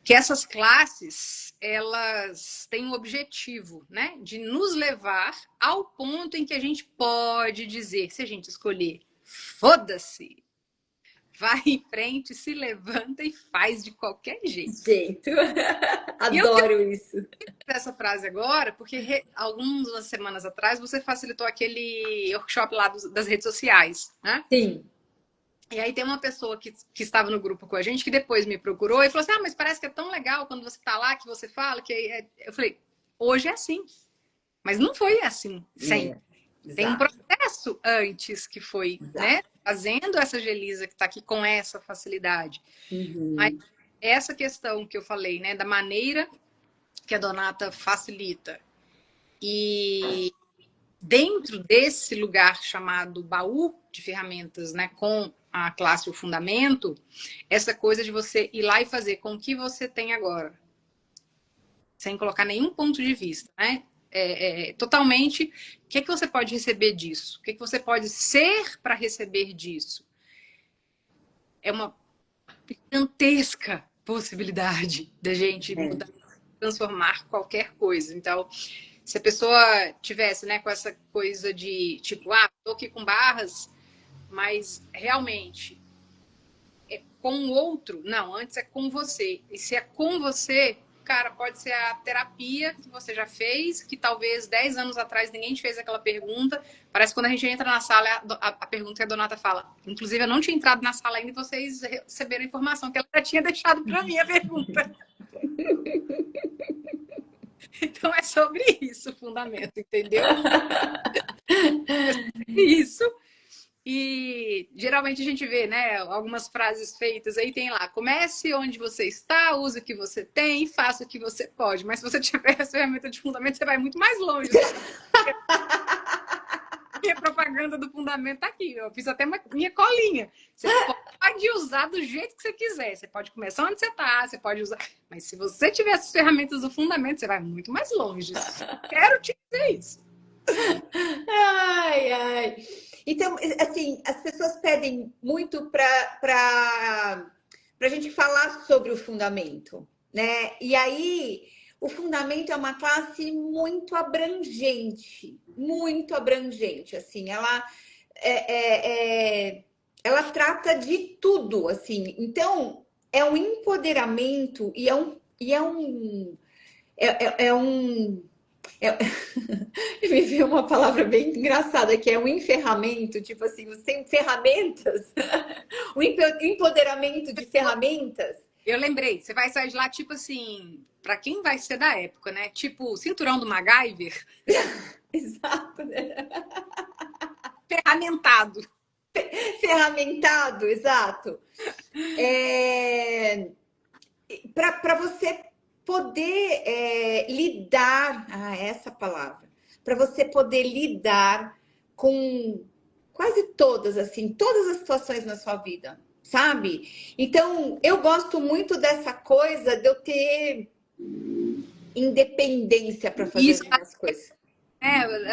que essas classes, elas têm um objetivo, né? De nos levar ao ponto em que a gente pode dizer, se a gente escolher, foda-se, vai em frente, se levanta e faz de qualquer jeito. Adoro isso. Essa frase agora, porque algumas semanas atrás você facilitou aquele workshop lá das redes sociais, né? Sim. E aí tem uma pessoa que estava no grupo com a gente que depois me procurou e falou assim: ah, mas parece que é tão legal quando você tá lá, que você fala, que eu falei, hoje é assim. Mas não foi assim sempre. Tem um processo antes que foi, né? Fazendo essa Gelisa que está aqui com essa facilidade. Mas essa questão que eu falei, né? Da maneira que a Donata facilita. E dentro desse lugar chamado baú de ferramentas, né? Com a classe O Fundamento, essa coisa de você ir lá e fazer com o que você tem agora. Sem colocar nenhum ponto de vista, né? Totalmente, o que você pode receber disso? O que você pode ser para receber disso? É uma gigantesca possibilidade da gente mudar transformar qualquer coisa. Então, se a pessoa tivesse, né, com essa coisa de tipo, tô aqui com barras, mas realmente é com o outro, não, antes é com você. E se é com você, cara, pode ser a terapia que você já fez, que talvez 10 anos atrás ninguém te fez aquela pergunta. Parece que quando a gente entra na sala, a pergunta que a Donata fala. Inclusive, eu não tinha entrado na sala ainda e vocês receberam a informação que ela já tinha deixado para mim a pergunta. Então, é sobre isso o fundamento, entendeu? É sobre isso. E geralmente a gente vê, né, algumas frases feitas aí, tem lá, comece onde você está, use o que você tem, faça o que você pode. Mas se você tiver essa ferramenta de fundamento, você vai muito mais longe. E a propaganda do fundamento tá aqui. Eu fiz até minha colinha. Você pode usar do jeito que você quiser. Você pode começar onde você está, você pode usar. Mas se você tiver essas ferramentas do fundamento, você vai muito mais longe. Quero te dizer isso. Ai, ai. Então, assim, as pessoas pedem muito para a gente falar sobre o fundamento, né? E aí, o fundamento é uma classe muito abrangente, assim. Ela trata de tudo, assim. Então, é um empoderamento e é um me veio uma palavra bem engraçada, que é um enferramento, tipo assim, você tem ferramentas, um empoderamento de ferramentas. Eu lembrei, você vai sair de lá, tipo assim, para quem vai ser da época, né? Tipo, cinturão do MacGyver. Exato. Ferramentado. Ferramentado, exato. Para você poder lidar, essa palavra, para você poder lidar com quase todas, assim, todas as situações na sua vida, sabe? Então, eu gosto muito dessa coisa de eu ter independência para fazer as coisas.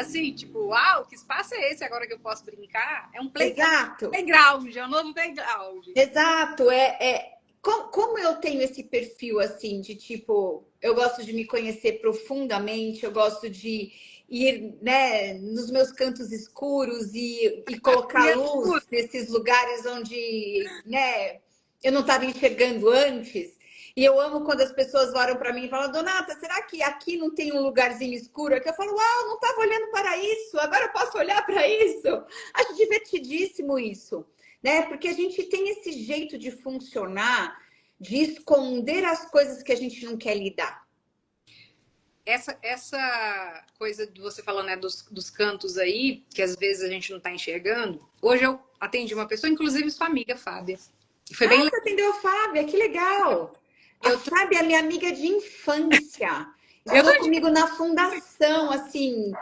Assim, tipo, uau, que espaço é esse agora que eu posso brincar? É um playground, é um novo playground. Exato, como eu tenho esse perfil assim de tipo, eu gosto de me conhecer profundamente, eu gosto de ir, né, nos meus cantos escuros e colocar luz nesses lugares onde, né, eu não estava enxergando antes. E eu amo quando as pessoas olham para mim e falam, Donata, será que aqui não tem um lugarzinho escuro? Aqui eu falo, uau, não estava olhando para isso, agora eu posso olhar para isso. Acho divertidíssimo isso. Né? Porque a gente tem esse jeito de funcionar, de esconder as coisas que a gente não quer lidar. Essa coisa de você falando, né, dos cantos aí, que às vezes a gente não está enxergando. Hoje eu atendi uma pessoa, inclusive sua amiga, Fábia. Foi bem legal. Você atendeu a Fábia, que legal. A Fábia é minha amiga de infância. Estudou comigo na fundação, assim...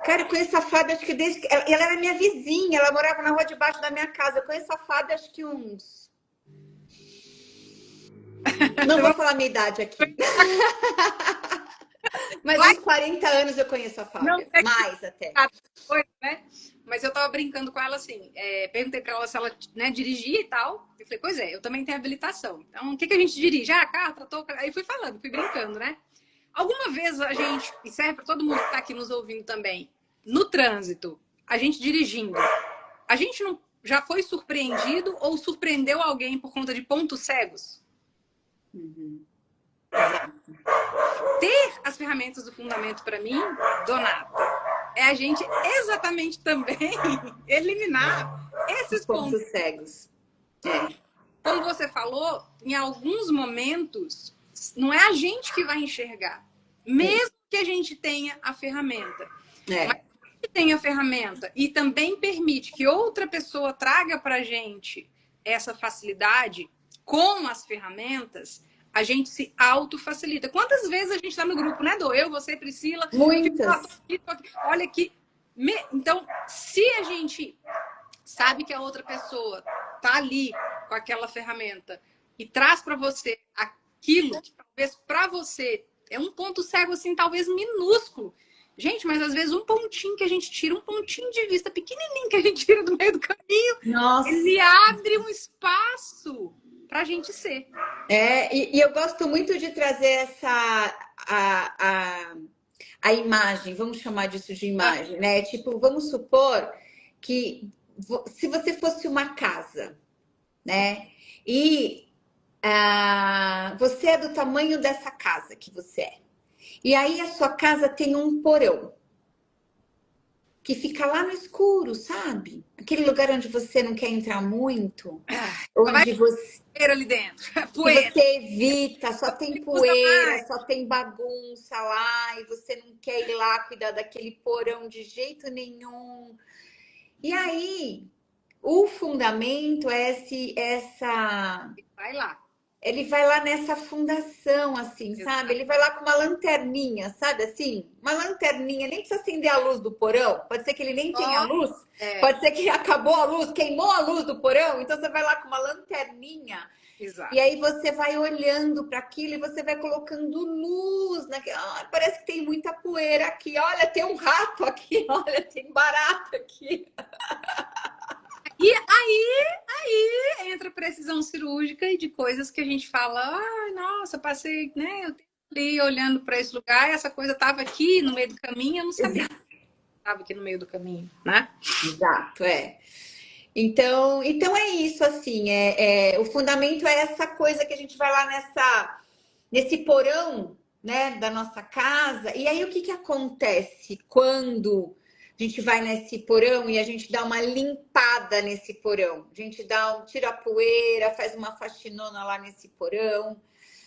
Cara, eu conheço a Fábia, acho que desde que... Ela era minha vizinha, ela morava na rua de baixo da minha casa. Eu conheço a Fábia, acho que uns... Não vou falar a minha idade aqui. Mas uns 40 anos eu conheço a Fábia. Não, mais até. Foi, né? Mas eu tava brincando com ela assim, perguntei pra ela se ela, né, dirigia e tal. Eu falei, pois é, eu também tenho habilitação. Então, o que a gente dirige? Carro, trator... Aí fui falando, fui brincando, né? Alguma vez a gente, e serve para todo mundo que está aqui nos ouvindo também, no trânsito, a gente dirigindo, a gente não já foi surpreendido ou surpreendeu alguém por conta de pontos cegos? Uhum. Ter as ferramentas do fundamento para mim, Donata, é a gente exatamente também eliminar esses pontos cegos. Como você falou, em alguns momentos, não é a gente que vai enxergar. Mesmo que a gente tenha a ferramenta. Mas se a gente tem a ferramenta e também permite que outra pessoa traga pra gente essa facilidade com as ferramentas, a gente se auto-facilita. Quantas vezes a gente está no grupo, né, Dô? Eu, você, Priscila. Muitas. Olha aqui. Então, se a gente sabe que a outra pessoa tá ali com aquela ferramenta e traz para você aquilo que talvez para você é um ponto cego, assim, talvez minúsculo. Gente, mas às vezes um pontinho que a gente tira, um pontinho de vista pequenininho que a gente tira do meio do caminho, nossa, ele abre um espaço pra gente ser. E eu gosto muito de trazer a imagem, vamos chamar disso de imagem, né? Tipo, vamos supor que se você fosse uma casa, né? E você é do tamanho dessa casa que você é. E aí a sua casa tem um porão que fica lá no escuro, sabe? Aquele lugar onde você não quer entrar muito, Vai onde você poeira ali dentro. que Poeira. você evita, só tem Usa poeira, mais. só tem bagunça lá, e você não quer ir lá cuidar daquele porão de jeito nenhum. E aí, o fundamento é essa. Vai lá. Ele vai lá nessa fundação, assim, sabe? Ele vai lá com uma lanterninha, sabe assim? Uma lanterninha, nem precisa acender a luz do porão. Pode ser que ele nem tenha luz. Pode ser que acabou a luz, queimou a luz do porão. Então você vai lá com uma lanterninha. Exato. E aí você vai olhando para aquilo e você vai colocando luz naquilo. Parece que tem muita poeira aqui. Olha, tem um rato aqui. Olha, tem barata aqui. E aí entra precisão cirúrgica e de coisas que a gente fala, ai, nossa, passei, né, eu ali olhando para esse lugar, e essa coisa estava aqui no meio do caminho, eu não sabia que estava aqui no meio do caminho, né? Exato, é. Então é isso, assim, o fundamento é essa coisa que a gente vai lá nesse porão, né, da nossa casa. E aí o que acontece quando a gente vai nesse porão e a gente dá uma limpada nesse porão? A gente tira a poeira, faz uma faxinona lá nesse porão.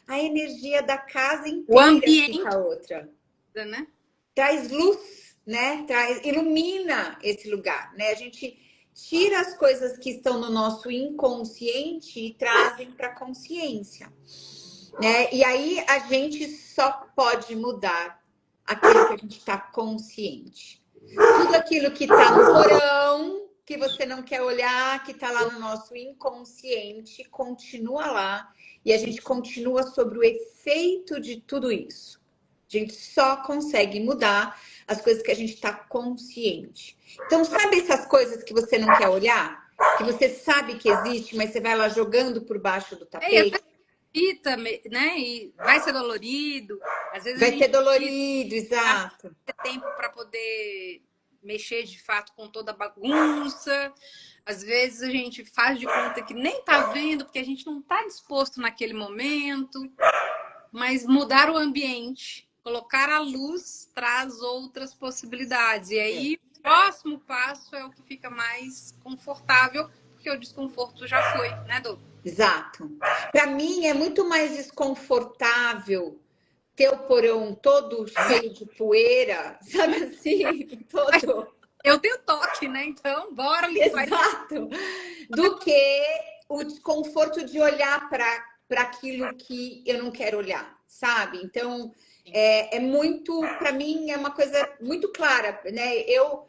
A energia da casa inteira fica outra. Né? Traz luz, né? Ilumina esse lugar, né? A gente tira as coisas que estão no nosso inconsciente e trazem para a consciência, né? E aí a gente só pode mudar aquilo que a gente está consciente. Tudo aquilo que está no porão, que você não quer olhar, que está lá no nosso inconsciente, continua lá e a gente continua sobre o efeito de tudo isso. A gente só consegue mudar as coisas que a gente está consciente. Então, sabe essas coisas que você não quer olhar? Que você sabe que existe, mas você vai lá jogando por baixo do tapete? Né? E vai ser dolorido. Às vezes vai ser dolorido, exato. Ter tempo para poder mexer de fato com toda a bagunça. Às vezes a gente faz de conta que nem tá vendo, porque a gente não tá disposto naquele momento. Mas mudar o ambiente, colocar a luz, traz outras possibilidades. E aí, o próximo passo é o que fica mais confortável, porque o desconforto já foi, né, Dô? Exato. Para mim, é muito mais desconfortável ter o porão todo cheio de poeira, sabe assim? Todo. Eu tenho toque, né? Então, bora limpar. Exato. Do que o desconforto de olhar para aquilo que eu não quero olhar, sabe? Então, é muito, para mim, é uma coisa muito clara, né? Eu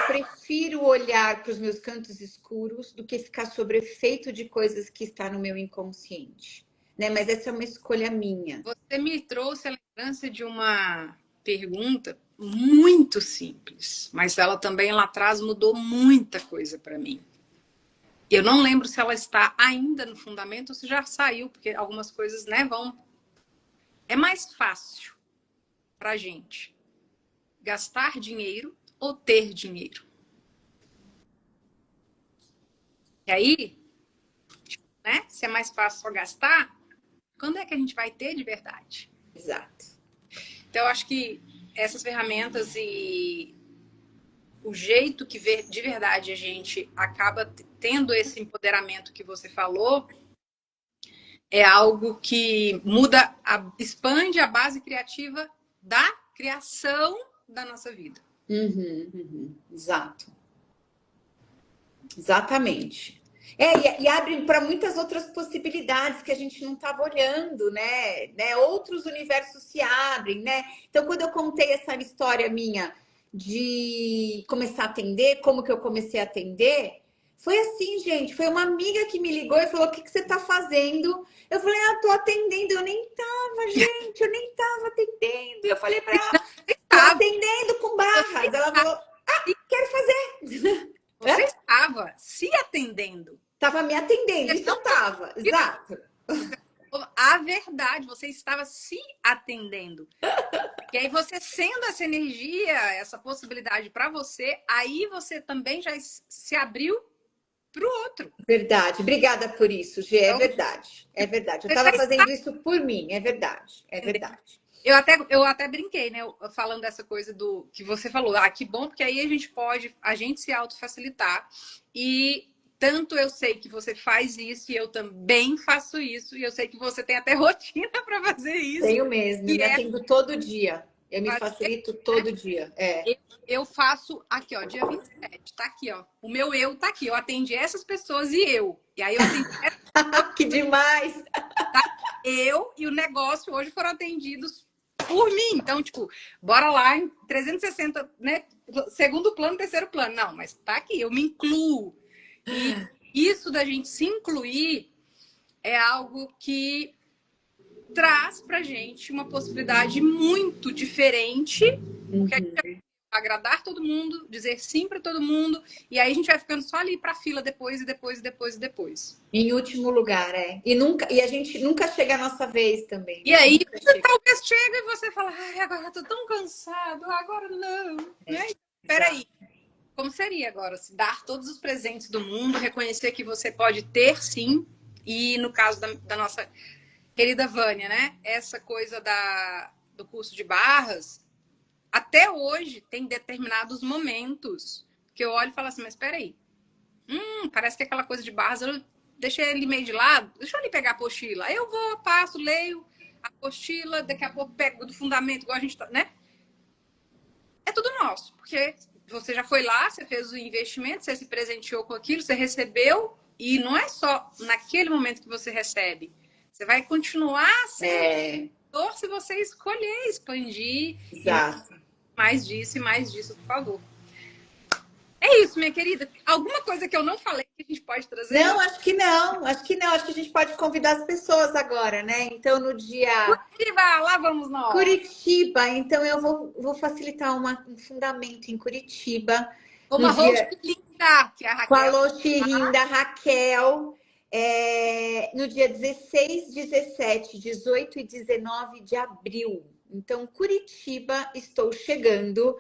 prefiro olhar para os meus cantos escuros do que ficar sob efeito de coisas que está no meu inconsciente, né? Mas essa é uma escolha minha. Você me trouxe a lembrança de uma pergunta muito simples, mas ela também lá atrás mudou muita coisa para mim. Eu não lembro se ela está ainda no fundamento ou se já saiu, porque algumas coisas, né, vão... É mais fácil pra gente gastar dinheiro ou ter dinheiro? E aí, né, se é mais fácil só gastar, quando é que a gente vai ter de verdade? Exato. Então, eu acho que essas ferramentas e o jeito que de verdade a gente acaba tendo esse empoderamento que você falou é algo que muda, expande a base criativa da criação da nossa vida. Exato. Exatamente. E abre para muitas outras possibilidades que a gente não estava olhando, né? Outros universos se abrem, né? Então, quando eu contei essa história minha de começar a atender, como que eu comecei a atender, foi assim, gente. Foi uma amiga que me ligou e falou: o que você está fazendo? Eu falei: tô atendendo. Eu nem tava atendendo. Eu falei para ela: tô atendendo com barras. Ela falou: quero fazer. Você estava se atendendo. Estava me atendendo, isso eu estava, exato. a verdade, você estava se atendendo. E aí você sendo essa energia, essa possibilidade para você, aí você também já se abriu para o outro. Verdade. Obrigada por isso, Gê. É Então, verdade. É verdade. Eu você estava já está fazendo isso por mim. É verdade. É entendendo. verdade. Eu até brinquei, né? Falando dessa coisa do que você falou. Ah, que bom, porque aí a gente se autofacilitar. E tanto eu sei que você faz isso, e eu também faço isso, e eu sei que você tem até rotina para fazer isso, Tenho mesmo. Eu que me é atendo todo dia. Eu me fazer, facilito né? todo dia. É. Eu faço aqui, ó, dia 27, tá aqui, ó. O meu eu tá aqui. Eu atendi essas pessoas e eu. E aí eu atendi essas pessoas, Que demais! eu e o negócio hoje foram atendidos por mim. Então, tipo, bora lá em 360, né? Segundo plano, terceiro plano. Não, mas tá aqui, eu me incluo. E isso da gente se incluir é algo que traz pra gente uma possibilidade muito diferente, porque a gente vai agradar todo mundo, dizer sim para todo mundo, e aí a gente vai ficando só ali para fila depois e depois e depois e depois. Em último lugar, é. E a gente nunca chega a nossa vez também, E né? aí Nunca chega. talvez chega e você fala, ai, agora eu tô tão cansado, agora não, né? Peraí, como seria agora se dar todos os presentes do mundo, reconhecer que você pode ter sim, e no caso da nossa querida Vânia, né? Essa coisa do curso de barras, até hoje tem determinados momentos que eu olho e falo assim, mas peraí, parece que aquela coisa de barras, eu deixei ele meio de lado, deixa eu ali pegar a apostila. Aí eu vou, passo, leio a apostila, daqui a pouco pego do fundamento, igual a gente tá, né? É tudo nosso, porque você já foi lá, você fez o investimento, você se presenteou com aquilo, você recebeu, e não é só naquele momento que você recebe. Você vai continuar sendo É, se você escolher expandir e exato. mais disso, por favor. É isso, minha querida. Alguma coisa que eu não falei que a gente pode trazer Não, hoje? acho que não. Acho que não. Acho que a gente pode convidar as pessoas agora, né? Então, no dia Curitiba, lá vamos nós. Curitiba, então eu vou facilitar um fundamento em Curitiba no Uma host dia linda, que é a com a Raquel. Loxirim da Raquel, no dia 16, 17, 18 e 19 de abril. Então, Curitiba, estou chegando.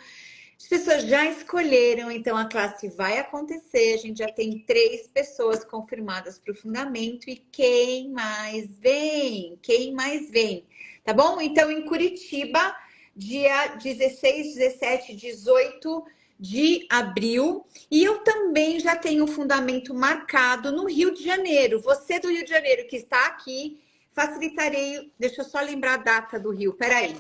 As pessoas já escolheram, então a classe vai acontecer. A gente já tem 3 pessoas confirmadas para o fundamento. E quem mais vem? Quem mais vem? Tá bom? Então, em Curitiba, dia 16, 17, 18 de abril. E eu também já tenho um fundamento marcado no Rio de Janeiro. Você do Rio de Janeiro que está aqui, facilitarei. Deixa eu só lembrar a data do Rio. Peraí.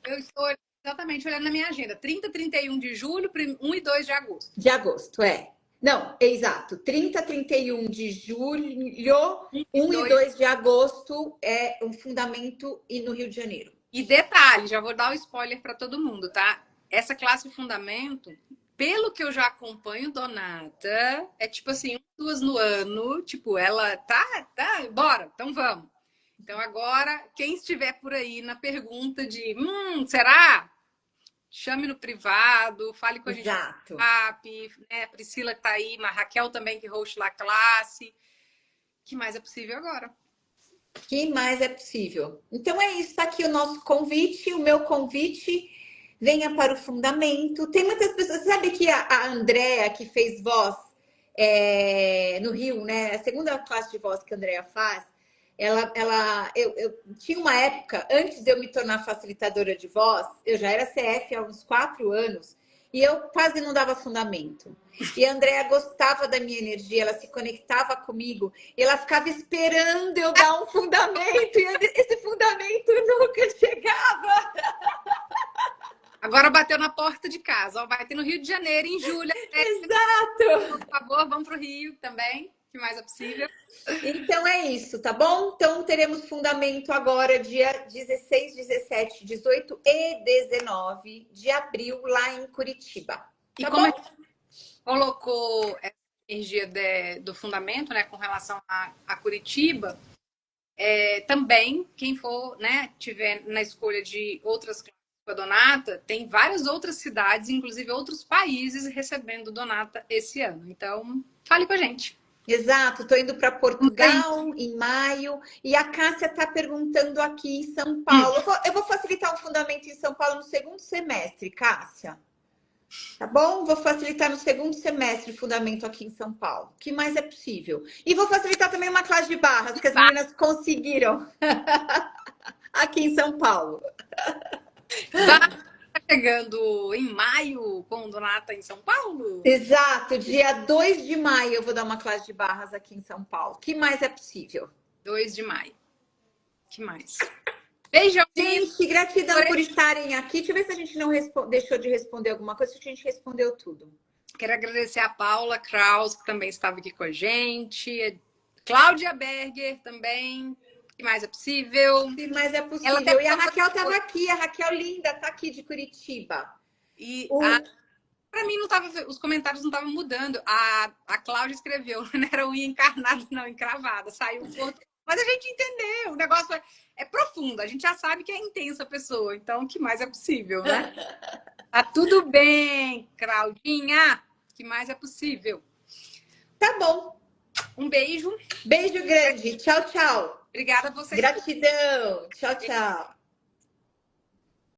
Eu estou exatamente olhando na minha agenda. 30, 31 de julho, 1 e 2 de agosto. De agosto, é. Não, é exato. 30, 31 de julho, 1 e 2 de agosto é um fundamento e no Rio de Janeiro. E detalhe, já vou dar o spoiler para todo mundo, tá? Essa classe fundamento, pelo que eu já acompanho, Donata, é tipo assim, 2 no ano, tipo, ela tá, bora, então vamos. Então agora, quem estiver por aí na pergunta de, será? Chame no privado, fale com a gente no Exato. WhatsApp, né? Priscila que tá aí, mas Raquel também que host lá a classe. O que mais é possível agora? Que mais é possível? Então é isso, tá aqui o nosso convite, o meu convite. Venha para o fundamento. Tem muitas pessoas. Sabe que a Andrea, que fez voz no Rio, né? A segunda classe de voz que a Andrea faz, eu tinha uma época, antes de eu me tornar facilitadora de voz, eu já era CF há uns 4 anos, e eu quase não dava fundamento. E a Andrea gostava da minha energia, ela se conectava comigo, e ela ficava esperando eu dar um fundamento, e esse fundamento nunca chegava. Agora bateu na porta de casa. Ó, vai ter no Rio de Janeiro, em julho. Exato! Por favor, vamos para o Rio também. O que mais é possível? Então é isso, tá bom? Então teremos fundamento agora, dia 16, 17, 18 e 19 de abril, lá em Curitiba. E Tá como a bom? gente colocou essa energia do fundamento, né, com relação a Curitiba, também, quem for, né, tiver na escolha de outras classes com a Donata, tem várias outras cidades, inclusive outros países, recebendo Donata esse ano. Então, fale com a gente. Exato, tô indo para Não tem. Portugal em maio e a Cássia está perguntando aqui em São Paulo. Eu vou facilitar o fundamento em São Paulo no segundo semestre, Cássia. Tá bom? Vou facilitar no segundo semestre o fundamento aqui em São Paulo. O que mais é possível? E vou facilitar também uma classe de barras que as meninas conseguiram aqui em São Paulo. Vai chegando em maio com o Donata em São Paulo? Exato, dia 2 de maio eu vou dar uma classe de barras aqui em São Paulo. O que mais é possível? 2 de maio. Que mais? Beijão. Gente, gratidão por estarem aqui. Deixa eu ver se a gente não deixou de responder alguma coisa, se a gente respondeu tudo. Quero agradecer a Paula Kraus, que também estava aqui com a gente. Cláudia Berger também. O que mais é possível? O que mais é possível? E a Raquel estava aqui, a Raquel linda está aqui de Curitiba. E para mim, os comentários não estavam mudando. A Cláudia escreveu, não era unha encarnada, não, encravada. Saiu um ponto. Mas a gente entendeu. O negócio é profundo. A gente já sabe que é intensa a pessoa. Então, o que mais é possível, né? Tá tudo bem, Claudinha. O que mais é possível? Tá bom. Um beijo. Beijo grande. Tchau, tchau. Obrigada a vocês. Gratidão. Tchau, tchau.